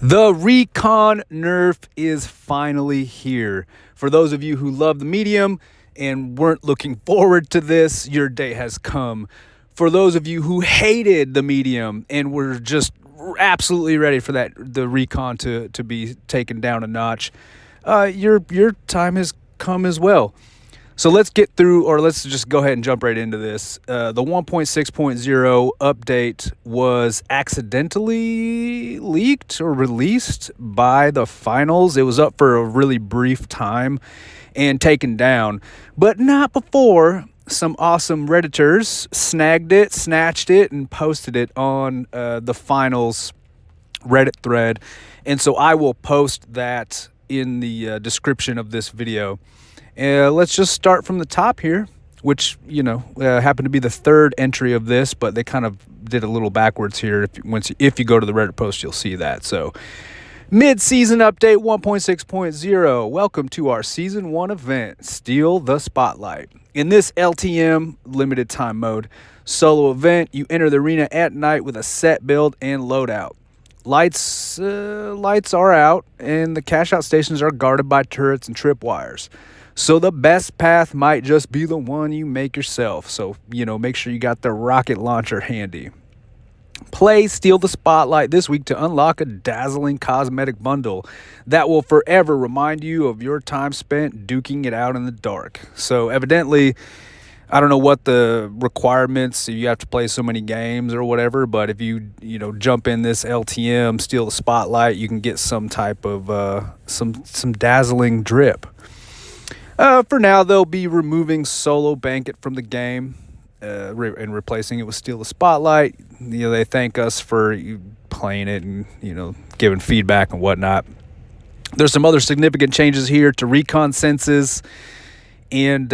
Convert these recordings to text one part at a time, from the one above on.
The Recon Nerf is finally here. For those of you who love the medium and weren't looking forward to this, your day has come. For those of you who hated the medium and were just absolutely ready for the Recon to be taken down a notch, your time has come as well. So let's get through, or let's just go ahead and jump right into this. The 1.6.0 update was accidentally leaked or released by the finals. It was up for a really brief time and taken down, but not before some awesome Redditors snagged it, snatched it, and posted it on the finals Reddit thread. And so I will post that in the description of this video. Let's just start from the top here, which, happened to be the third entry of this, but they kind of did a little backwards here. If you go to the Reddit post, you'll see that. So, mid-season update 1.6.0. Welcome to our Season 1 event, Steal the Spotlight. In this LTM, limited time mode, solo event, you enter the arena at night with a set build and loadout. Lights are out, and the cash-out stations are guarded by turrets and tripwires. So the best path might just be the one you make yourself. So, make sure you got the rocket launcher handy. Play Steal the Spotlight this week to unlock a dazzling cosmetic bundle that will forever remind you of your time spent duking it out in the dark. So evidently, I don't know what the requirements, you have to play so many games or whatever, but if you jump in this LTM, Steal the Spotlight, you can get some type of some dazzling drip. For now, they'll be removing Solo Banquet from the game and replacing it with Steal the Spotlight. They thank us for playing it and, giving feedback and whatnot. There's some other significant changes here to Recon senses and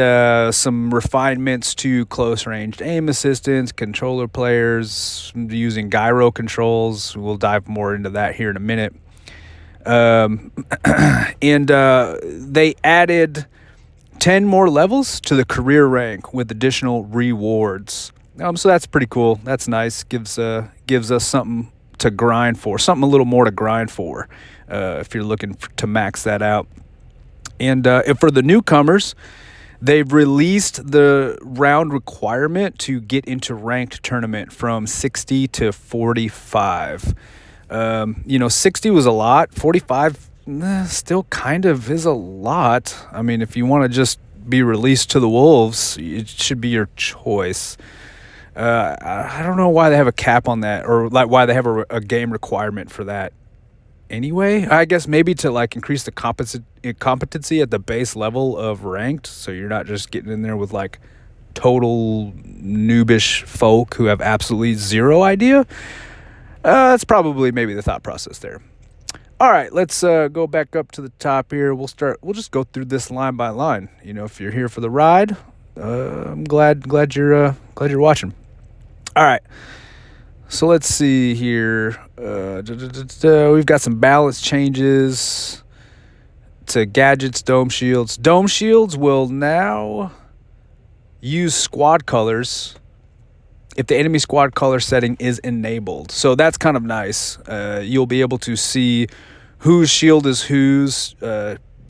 some refinements to close-ranged aim assistance, controller players using gyro controls. We'll dive more into that here in a minute. And they added 10 more levels to the career rank with additional rewards. So that's pretty cool. That's nice. Gives us something to grind for, something a little more to grind for if you're looking to max that out. And for the newcomers, they've released the round requirement to get into ranked tournament from 60 to 45. 60 was a lot. 45 still kind of is a lot. I mean, if you want to just be released to the wolves, it should be your choice. I don't know why they have a cap on that, or like why they have a game requirement for that. Anyway, I guess maybe to increase the competency at the base level of ranked, so you're not just getting in there with total noobish folk who have absolutely zero idea. That's probably maybe the thought process there. All right, let's go back up to the top here. We'll just go through this line by line. If you're here for the ride, I'm glad you're watching. All right, so let's see here. We've got some balance changes to gadgets, dome shields. Dome shields will now use squad colors if the enemy squad color setting is enabled. So that's kind of nice. You'll be able to see whose shield is whose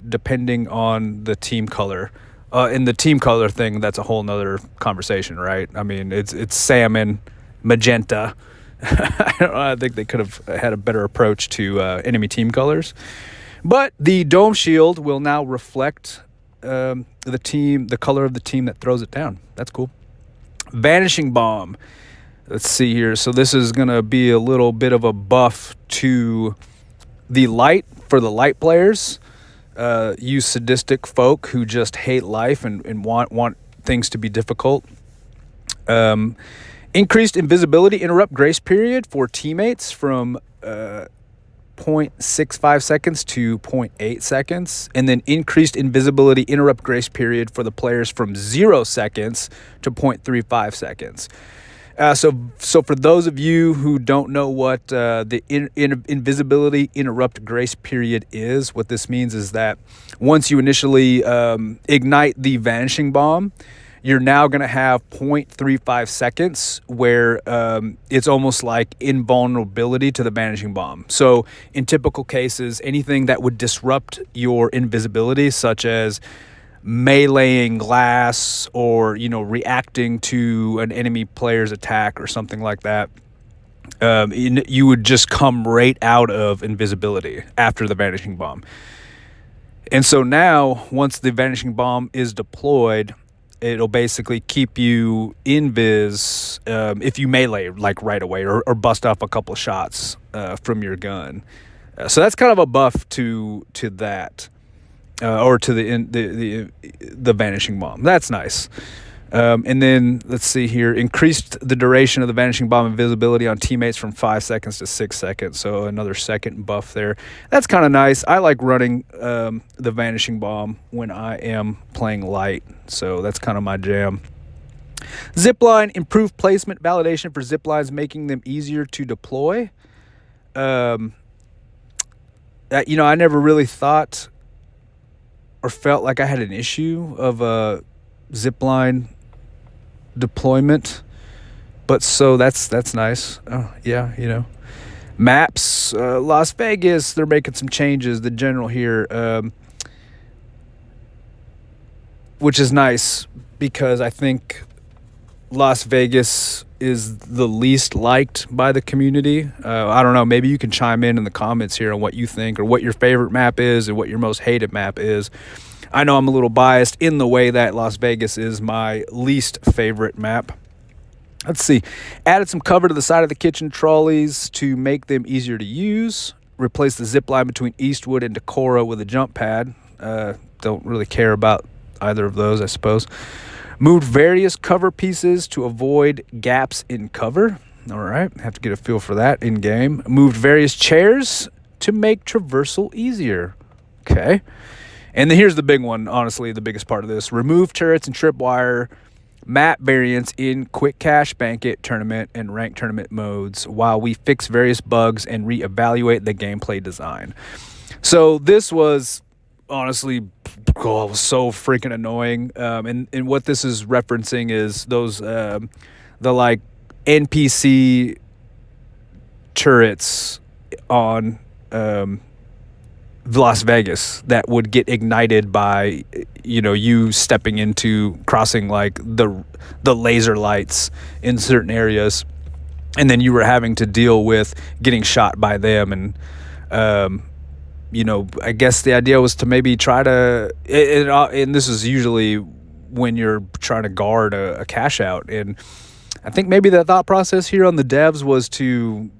depending on the team color. In the team color thing, that's a whole nother conversation, right? I mean, it's salmon, magenta. I think they could have had a better approach to enemy team colors. But the dome shield will now reflect the color of the team that throws it down. That's cool. Vanishing Bomb. Let's see here. So this is going to be a little bit of a buff to the light for the light players. You sadistic folk who just hate life and want things to be difficult. Increased invisibility interrupt grace period for teammates from 0.65 seconds to 0.8 seconds, and then increased invisibility interrupt grace period for the players from 0 seconds to 0.35 seconds. So for those of you who don't know what the invisibility interrupt grace period is, what this means is that once you initially ignite the vanishing bomb, you're now going to have 0.35 seconds where it's almost like invulnerability to the vanishing bomb. So in typical cases, anything that would disrupt your invisibility, such as meleeing glass or, reacting to an enemy player's attack or something like that, you would just come right out of invisibility after the vanishing bomb. And so now, once the vanishing bomb is deployed, it'll basically keep you invis if you melee like right away or bust off a couple of shots from your gun. So that's kind of a buff to that, or to the vanishing bomb. That's nice. And then let's see here, increased the duration of the vanishing bomb invisibility on teammates from 5 seconds to 6 seconds. So another second buff there. That's kind of nice. I like running the vanishing bomb when I am playing light. So that's kind of my jam. Zipline, improved placement validation for ziplines, making them easier to deploy. I never really thought or felt like I had an issue of a zipline deployment, but so that's nice. Oh yeah, maps, Las Vegas, they're making some changes, the general here, which is nice because I think Las Vegas is the least liked by the community. I don't know, maybe you can chime in the comments here on what you think or what your favorite map is and what your most hated map is. I know I'm a little biased in the way that Las Vegas is my least favorite map. Let's see. Added some cover to the side of the kitchen trolleys to make them easier to use. Replaced the zip line between Eastwood and Decorah with a jump pad. Don't really care about either of those, I suppose. Moved various cover pieces to avoid gaps in cover. All right, have to get a feel for that in game. Moved various chairs to make traversal easier. Okay. And then here's the big one, honestly, the biggest part of this. Remove turrets and tripwire map variants in Quick Cash, Banquet, Tournament, and Ranked Tournament modes while we fix various bugs and reevaluate the gameplay design. So this was honestly, it was so freaking annoying. And what this is referencing is those, the like NPC turrets on Las Vegas that would get ignited by you stepping into crossing like the laser lights in certain areas, and then you were having to deal with getting shot by them. And I guess the idea was to maybe try to and this is usually when you're trying to guard a cash out, and I think maybe the thought process here on the devs was to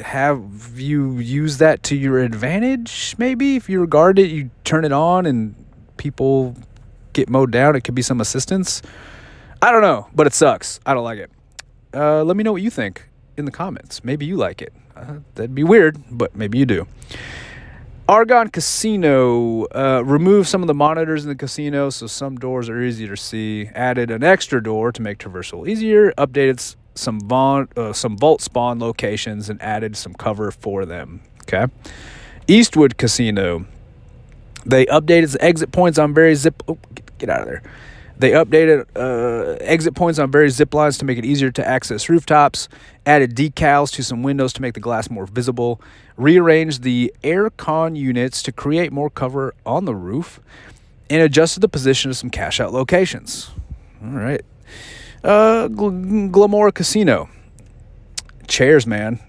have you use that to your advantage. Maybe if you regard it, you turn it on and people get mowed down. It could be some assistance. I don't know, but it sucks. I don't like it. Let me know what you think in the comments. Maybe you like it. That'd be weird, but maybe you do. Argon Casino, removed some of the monitors in the casino so some doors are easier to see. Added an extra door to make traversal easier. Updated some vault spawn locations and added some cover for them. Okay. Eastwood Casino, they updated the exit points on various get out of there. They updated exit points on various zip lines to make it easier to access rooftops. Added decals to some windows to make the glass more visible. Rearranged the air con units to create more cover on the roof. And adjusted the position of some cash out locations. All right. Glamora Casino. Chairs, man.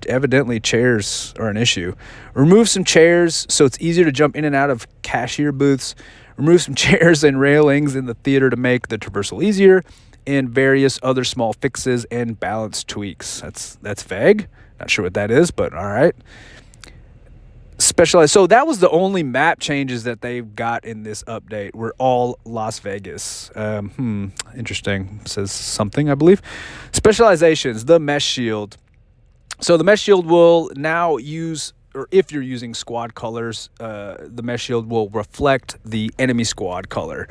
Evidently chairs are an issue. Remove some chairs so it's easier to jump in and out of cashier booths. Remove some chairs and railings in the theater to make the traversal easier, and various other small fixes and balance tweaks. That's vague. Not sure what that is, but all right. Specialized. So that was the only map changes that they've got in this update. Were all Las Vegas. Interesting. Says something, I believe. Specializations. The mesh shield. So the mesh shield will now use, or if you're using squad colors, the mesh shield will reflect the enemy squad color.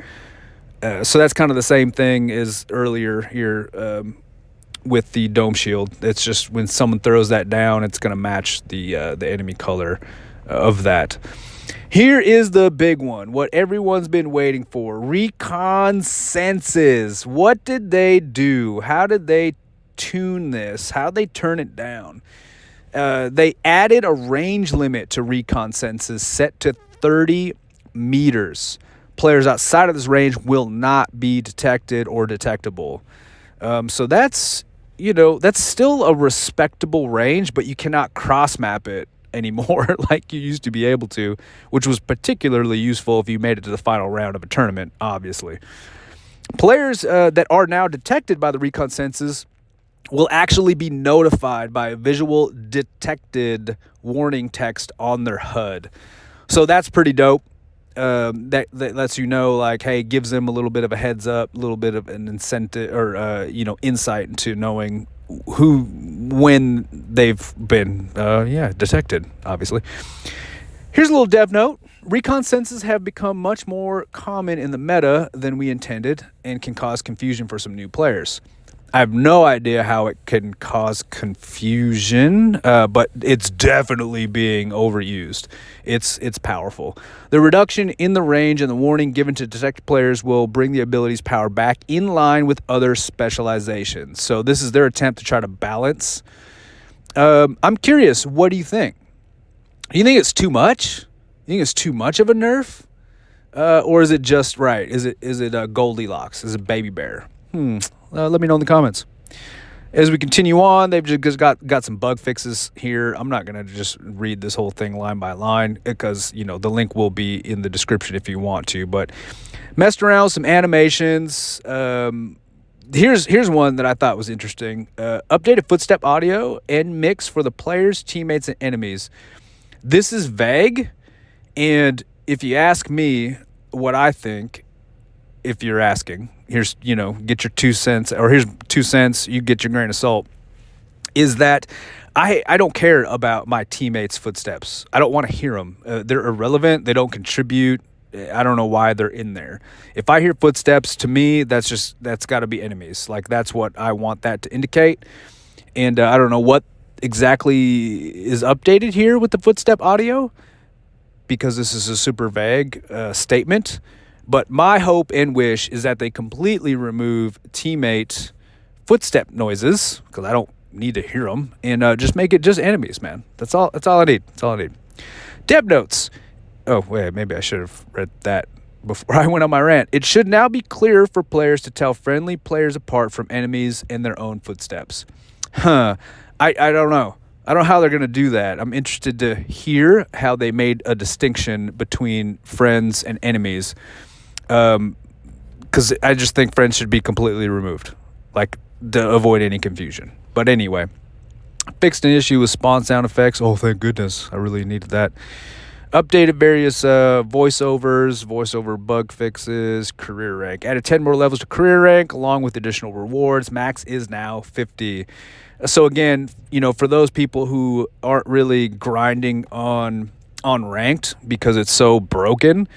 So that's kind of the same thing as earlier here with the dome shield. It's just when someone throws that down, it's going to match the enemy color of that. Here is the big one, what everyone's been waiting for. Recon senses. What did they do? How did they tune this? How did they turn it down? They added a range limit to recon senses set to 30 meters. Players outside of this range will not be detected or detectable. So that's still a respectable range, but you cannot cross map it anymore like you used to be able to, which was particularly useful if you made it to the final round of a tournament, obviously. Players that are now detected by the recon senses will actually be notified by a visual detected warning text on their HUD. So that's pretty dope. That lets you know, like, hey, gives them a little bit of a heads up, a little bit of an incentive or insight into knowing when they've been detected, obviously. Here's a little dev note. Recon senses have become much more common in the meta than we intended and can cause confusion for some new players. I have no idea how it can cause confusion, but it's definitely being overused. It's powerful. The reduction in the range and the warning given to detected players will bring the ability's power back in line with other specializations. So this is their attempt to try to balance. I'm curious, what do you think? Do you think it's too much? You think it's too much of a nerf? Or is it just right? Is it Goldilocks? Is it Baby Bear? Let me know in the comments. As we continue on, they've just got some bug fixes here. I'm not going to just read this whole thing line by line because, the link will be in the description if you want to. But messed around with some animations. Here's one that I thought was interesting. Updated footstep audio and mix for the players, teammates, and enemies. This is vague, and if you ask me what I think, if you're asking, here's, get your 2 cents, or here's 2 cents, you get your grain of salt, is that I don't care about my teammates' footsteps. I don't want to hear them. They're irrelevant. They don't contribute. I don't know why they're in there. If I hear footsteps, to me, that's got to be enemies. Like, that's what I want that to indicate. And I don't know what exactly is updated here with the footstep audio, because this is a super vague statement. But my hope and wish is that they completely remove teammate footstep noises, because I don't need to hear them, and just make it just enemies, man. That's all I need. That's all I need. Dev notes. Oh, wait, maybe I should have read that before I went on my rant. It should now be clear for players to tell friendly players apart from enemies in their own footsteps. I don't know. I don't know how they're going to do that. I'm interested to hear how they made a distinction between friends and enemies. Because I just think friends should be completely removed, like, to avoid any confusion. But anyway, fixed an issue with spawn sound effects. Oh, thank goodness. I really needed that. Updated various voiceover bug fixes, career rank. Added 10 more levels to career rank along with additional rewards. Max is now 50. So again, for those people who aren't really grinding on ranked because it's so broken,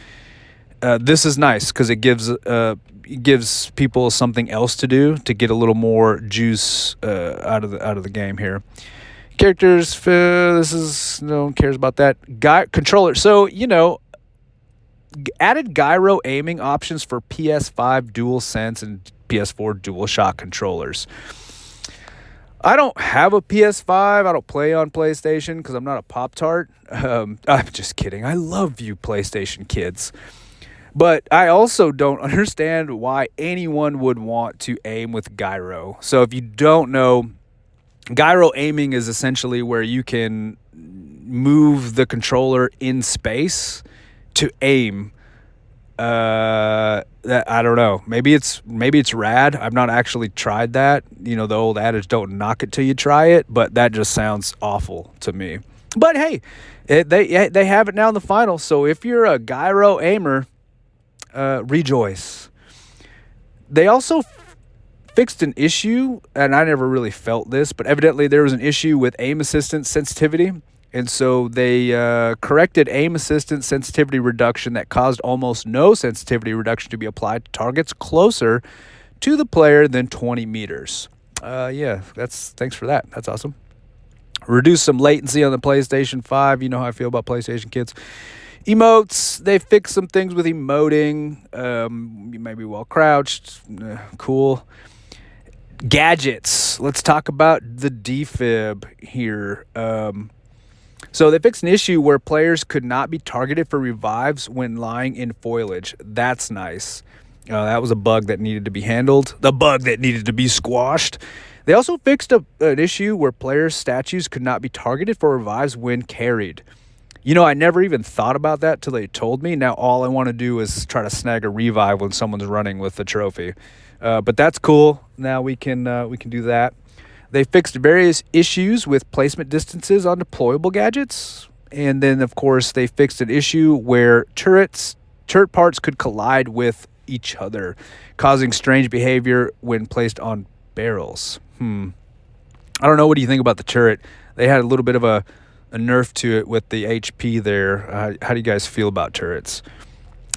this is nice because it gives people something else to do to get a little more juice out of the game here. Characters, this is, no one cares about that. Controller. So, added gyro aiming options for PS5 DualSense and PS4 DualShock controllers. I don't have a PS5. I don't play on PlayStation because I'm not a Pop-Tart. I'm just kidding. I love you PlayStation kids. But I also don't understand why anyone would want to aim with gyro. So if you don't know, gyro aiming is essentially where you can move the controller in space to aim. That I don't know. Maybe it's rad. I've not actually tried that. The old adage, don't knock it till you try it, but that just sounds awful to me. But hey, they have it now in the final. So if you're a gyro aimer, rejoice. They also fixed an issue, and I never really felt this, but evidently there was an issue with aim assistance sensitivity. And so they corrected aim assistance sensitivity reduction that caused almost no sensitivity reduction to be applied to targets closer to the player than 20 meters. Thanks for that. That's awesome. Reduce some latency on the PlayStation 5. You know how I feel about PlayStation kids. Emotes, they fixed some things with emoting. You may be well crouched. Cool. Gadgets. Let's talk about the defib here. So they fixed an issue where players could not be targeted for revives when lying in foliage. That's nice. That was a bug that needed to be handled. The bug that needed to be squashed. They also fixed an issue where players' statues could not be targeted for revives when carried. You know, I never even thought about that till they told me. Now all I want to do is try to snag a revive when someone's running with the trophy. But that's cool. Now we can do that. They fixed various issues with placement distances on deployable gadgets. And then, of course, they fixed an issue where turret parts could collide with each other, causing strange behavior when placed on barrels. I don't know. What do you think about the turret? They had a little bit of a nerf to it with the HP there. How do you guys feel about turrets?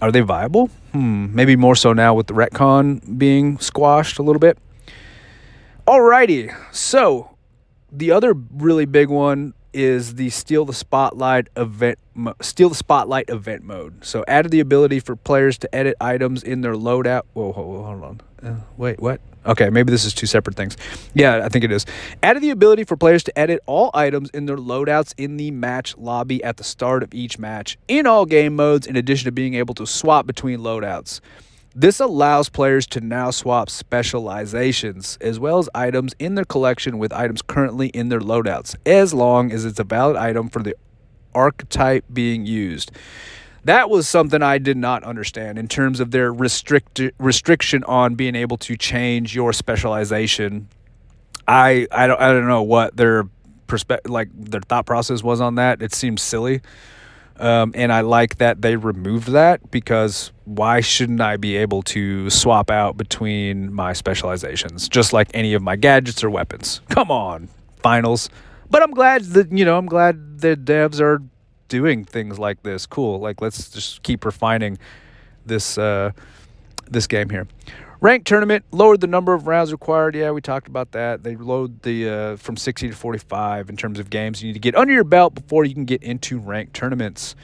Are they viable? Maybe more so now with the Recon being squashed a little bit. Alrighty. So the other really big one is the Steal the Spotlight event mode. So added the ability for players to edit items in their loadout. Whoa, hold on. Wait, what? Okay, maybe this is two separate things. Yeah, I think it is. Added the ability for players to edit all items in their loadouts in the match lobby at the start of each match in all game modes, in addition to being able to swap between loadouts. This allows players to now swap specializations as well as items in their collection with items currently in their loadouts, as long as it's a valid item for the archetype being used. That was something I did not understand in terms of their restriction on being able to change your specialization. I don't know what their their thought process was on that. It seems silly. And I like that they removed that, because why shouldn't I be able to swap out between my specializations just like any of my gadgets or weapons? Come on, finals. But I'm glad that devs are doing things like this. Cool. Like, let's just keep refining this game here. Ranked tournament lowered the number of rounds required. Yeah, we talked about that. They lowered the from 60 to 45 in terms of games you need to get under your belt before you can get into ranked tournaments.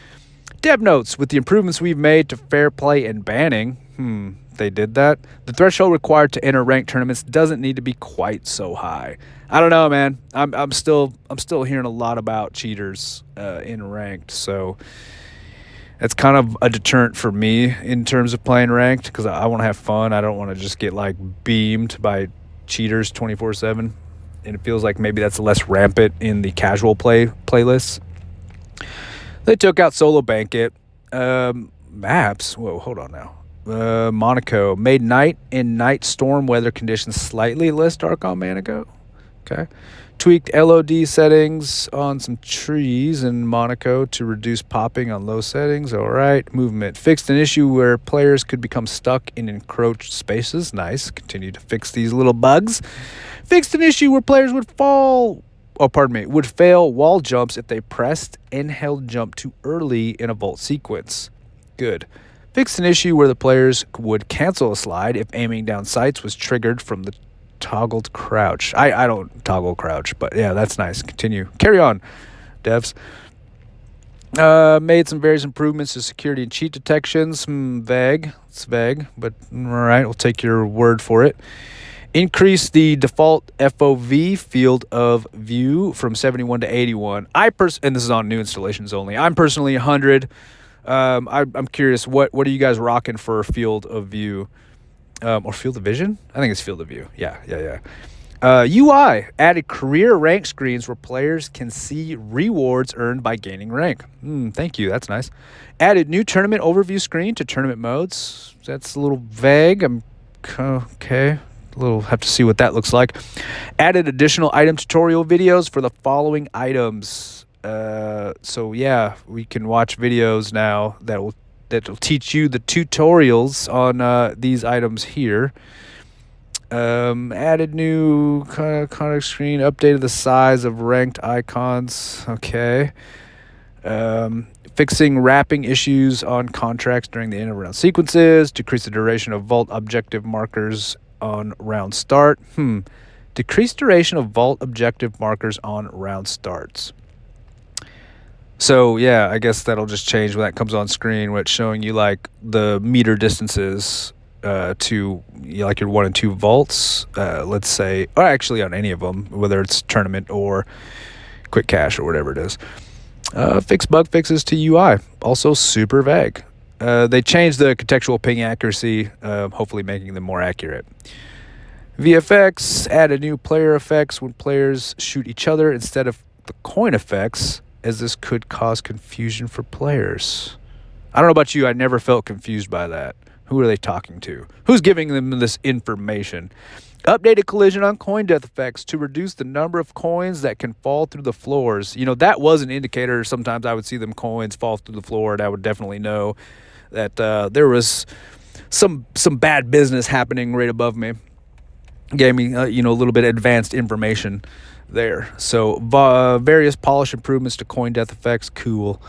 Dev notes: with the improvements we've made to fair play and banning, they did that. The threshold required to enter ranked tournaments doesn't need to be quite so high. I don't know, man. I'm still hearing a lot about cheaters in ranked, so it's kind of a deterrent for me in terms of playing ranked, because I want to have fun. I don't want to just get beamed by cheaters 24/7, and it feels like maybe that's less rampant in the casual playlists. They took out solo banquet maps. Whoa, hold on now. Monaco made night and night storm weather conditions slightly less dark on Monaco. Okay. Tweaked LOD settings on some trees in Monaco to reduce popping on low settings. All right. Movement. Fixed an issue where players could become stuck in encroached spaces. Nice. Continue to fix these little bugs. Fixed an issue where players would fail wall jumps if they pressed and held jump too early in a vault sequence. Good. Fixed an issue where the players would cancel a slide if aiming down sights was triggered from the toggled crouch. I don't toggle crouch, but yeah, that's nice. Continue. Carry on, devs. Made some various improvements to security and cheat detections. Vague. It's vague, but all right, we'll take your word for it. Increase the default FOV field of view from 71 to 81. And this is on new installations only. I'm personally 100. I'm curious, what are you guys rocking for field of view? Or field of vision? I think it's field of view. Yeah. UI added career rank screens where players can see rewards earned by gaining rank. Thank you. That's nice. Added new tournament overview screen to tournament modes. That's a little vague. I'm okay. Have to see what that looks like. Added additional item tutorial videos for the following items. So yeah, we can watch videos now that'll teach you the tutorials on these items here. Added new context screen, updated the size of ranked icons. Okay. Fixing wrapping issues on contracts during the end of round sequences. Decrease the duration of vault objective markers on round start. Decrease duration of vault objective markers on round starts. So, yeah, I guess that'll just change when that comes on screen, where it's showing you, like, the meter distances to, like, your 1 and 2 vaults, let's say, or actually on any of them, whether it's tournament or quick cache or whatever it is. Fix bug fixes to UI, also super vague. They changed the contextual ping accuracy, hopefully making them more accurate. VFX, add a new player effects when players shoot each other instead of the coin effects, as this could cause confusion for players. I don't know about you, I never felt confused by that. Who are they talking to? Who's giving them this information? Updated collision on coin death effects to reduce the number of coins that can fall through the floors. You know, that was an indicator. Sometimes I would see them coins fall through the floor, and I would definitely know that there was some bad business happening right above me. Gave me, a little bit of advanced information there. So various polish improvements to coin death effects. Cool.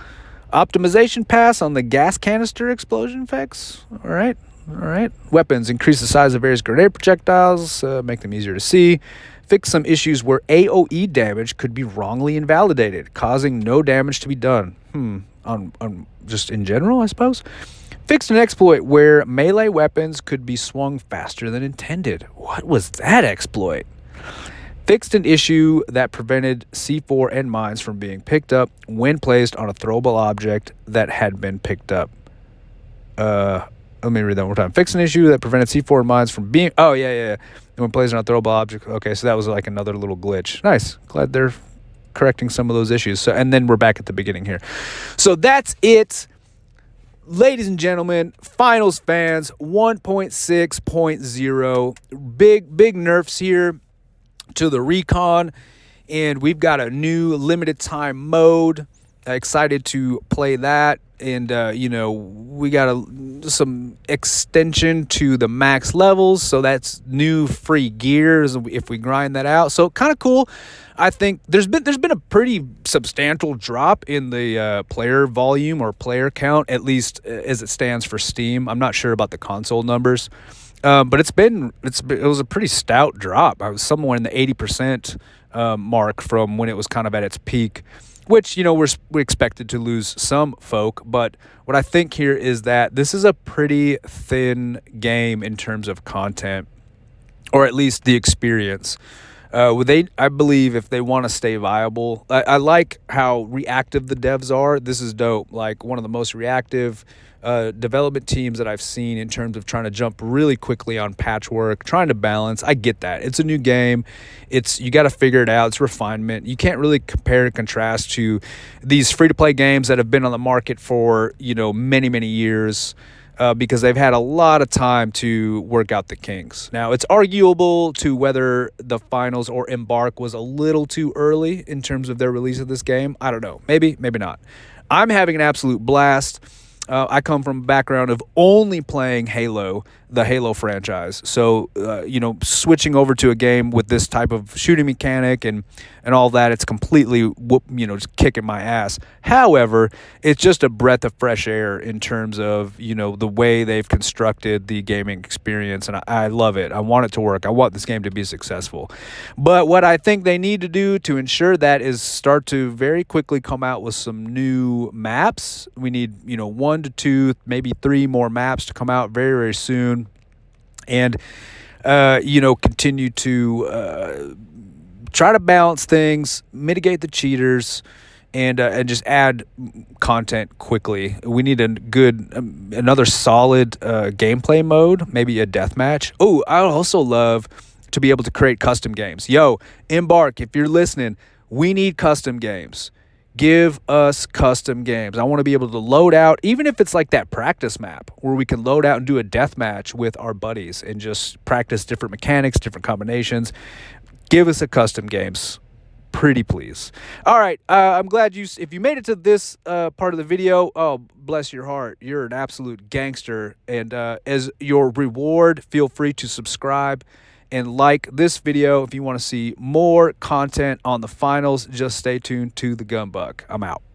Optimization pass on the gas canister explosion effects. All right. Weapons. Increase the size of various grenade projectiles. Make them easier to see. Fix some issues where AoE damage could be wrongly invalidated, causing no damage to be done. On just in general, I suppose. Fixed an exploit where melee weapons could be swung faster than intended. What was that exploit? Fixed an issue that prevented C4 and mines from being picked up when placed on a throwable object that had been picked up. Let me read that one more time. Fixed an issue that prevented C4 and mines from being... Oh, yeah. When placed on a throwable object. Okay, so that was like another little glitch. Nice. Glad they're correcting some of those issues. So, and then we're back at the beginning here. So that's it. Ladies and gentlemen, finals fans, 1.6.0. Big nerfs here to the Recon, and we've got a new limited time mode. Excited to play that, and we got some extension to the max levels, so that's new free gears if we grind that out. So kind of cool. I think there's been a pretty substantial drop in the player volume or player count, at least as it stands for Steam. I'm not sure about the console numbers. But it was a pretty stout drop. I was somewhere in the 80% mark from when it was kind of at its peak, which, we expected to lose some folk. But what I think here is that this is a pretty thin game in terms of content, or at least the experience. I believe if they want to stay viable, I like how reactive the devs are. This is dope. Like one of the most reactive development teams that I've seen in terms of trying to jump really quickly on patchwork, trying to balance. I get that. It's a new game. You got to figure it out. It's refinement. You can't really compare and contrast to these free-to-play games that have been on the market for, many, many years. Because they've had a lot of time to work out the kinks. Now, it's arguable to whether the finals or Embark was a little too early in terms of their release of this game. I don't know. Maybe not. I'm having an absolute blast. I come from a background of only playing Halo, the Halo franchise. So, switching over to a game with this type of shooting mechanic and all that, it's completely, just kicking my ass. However, it's just a breath of fresh air in terms of, the way they've constructed the gaming experience. And I love it. I want it to work. I want this game to be successful. But what I think they need to do to ensure that is start to very quickly come out with some new maps. We need, 1 to 2, maybe 3 more maps to come out very, very soon. And, continue to try to balance things, mitigate the cheaters, and just add content quickly. We need another solid gameplay mode, maybe a deathmatch. Oh, I would also love to be able to create custom games. Yo, Embark, if you're listening, we need custom games. Give us custom games. I want to be able to load out, even if it's like that practice map where we can load out and do a death match with our buddies and just practice different mechanics, different combinations. Give us a custom games. Pretty please. All right. I'm glad if you made it to this part of the video, oh, bless your heart. You're an absolute gangster. And as your reward, feel free to subscribe and like this video. If you want to see more content on the finals, just stay tuned to the Gunbuck. I'm out.